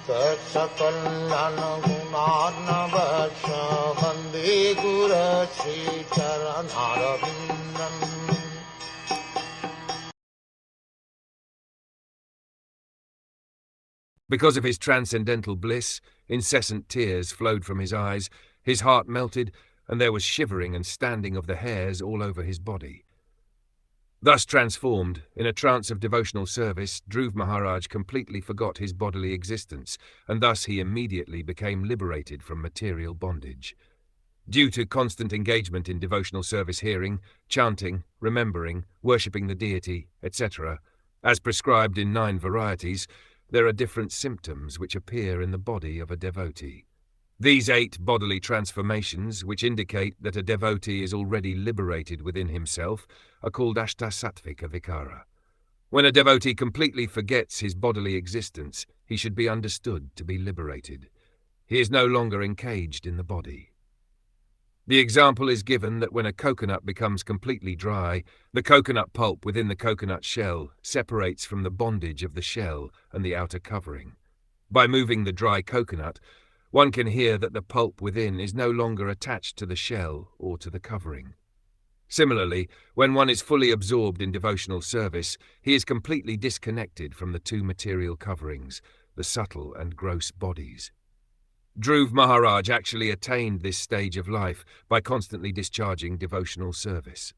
Saksakallan gunarnavasya Vande Guru Sri Charanarabindam. Because of his transcendental bliss, incessant tears flowed from his eyes, his heart melted, and there was shivering and standing of the hairs all over his body. Thus transformed, in a trance of devotional service, Dhruv Maharaj completely forgot his bodily existence, and thus he immediately became liberated from material bondage. Due to constant engagement in devotional service hearing, chanting, remembering, worshipping the deity, etc., as prescribed in 9 varieties, there are different symptoms which appear in the body of a devotee. These 8 bodily transformations, which indicate that a devotee is already liberated within himself, are called ashtasattvika vikara. When a devotee completely forgets his bodily existence, he should be understood to be liberated. He is no longer encaged in the body. The example is given that when a coconut becomes completely dry, the coconut pulp within the coconut shell separates from the bondage of the shell and the outer covering. By moving the dry coconut, one can hear that the pulp within is no longer attached to the shell or to the covering. Similarly, when one is fully absorbed in devotional service, he is completely disconnected from the 2 material coverings, the subtle and gross bodies. Dhruv Maharaj actually attained this stage of life by constantly discharging devotional service.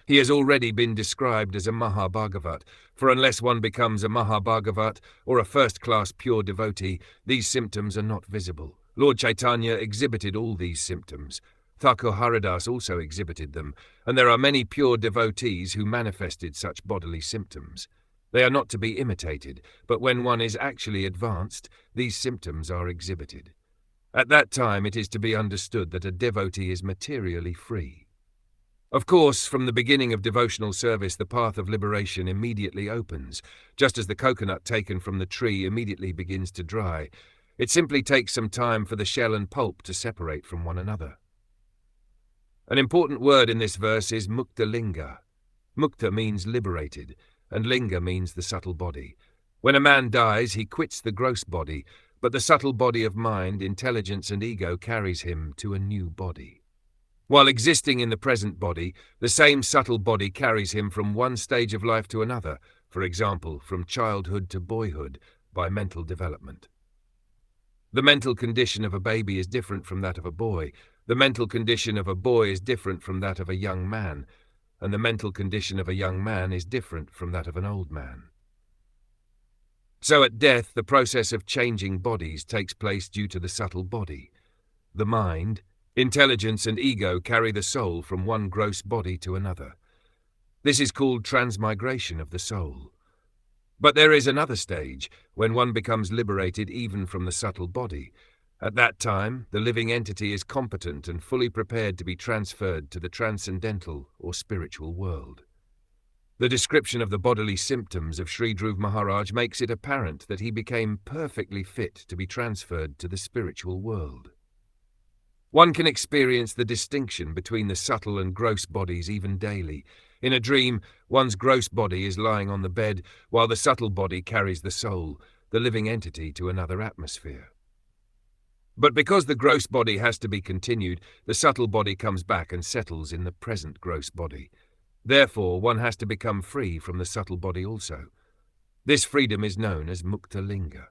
He has already been described as a Mahabhagavat, for unless one becomes a Mahabhagavat or a first-class pure devotee, these symptoms are not visible. Lord Chaitanya exhibited all these symptoms. Thakur Haridas also exhibited them, and there are many pure devotees who manifested such bodily symptoms. They are not to be imitated, but when one is actually advanced, these symptoms are exhibited. At that time it is to be understood that a devotee is materially free. Of course, from the beginning of devotional service, the path of liberation immediately opens, just as the coconut taken from the tree immediately begins to dry. It simply takes some time for the shell and pulp to separate from one another. An important word in this verse is mukta linga. Mukta means liberated, and linga means the subtle body. When a man dies, he quits the gross body, but the subtle body of mind, intelligence, and ego carries him to a new body. While existing in the present body, the same subtle body carries him from one stage of life to another, for example, from childhood to boyhood, by mental development. The mental condition of a baby is different from that of a boy. The mental condition of a boy is different from that of a young man, and the mental condition of a young man is different from that of an old man. So at death, the process of changing bodies takes place due to the subtle body. The mind, intelligence, and ego carry the soul from one gross body to another. This is called transmigration of the soul. But there is another stage, when one becomes liberated even from the subtle body. At that time, the living entity is competent and fully prepared to be transferred to the transcendental or spiritual world. The description of the bodily symptoms of Sri Dhruv Maharaj makes it apparent that he became perfectly fit to be transferred to the spiritual world. One can experience the distinction between the subtle and gross bodies even daily. In a dream, one's gross body is lying on the bed, while the subtle body carries the soul, the living entity, to another atmosphere. But because the gross body has to be continued, the subtle body comes back and settles in the present gross body. Therefore, one has to become free from the subtle body also. This freedom is known as mukta linga.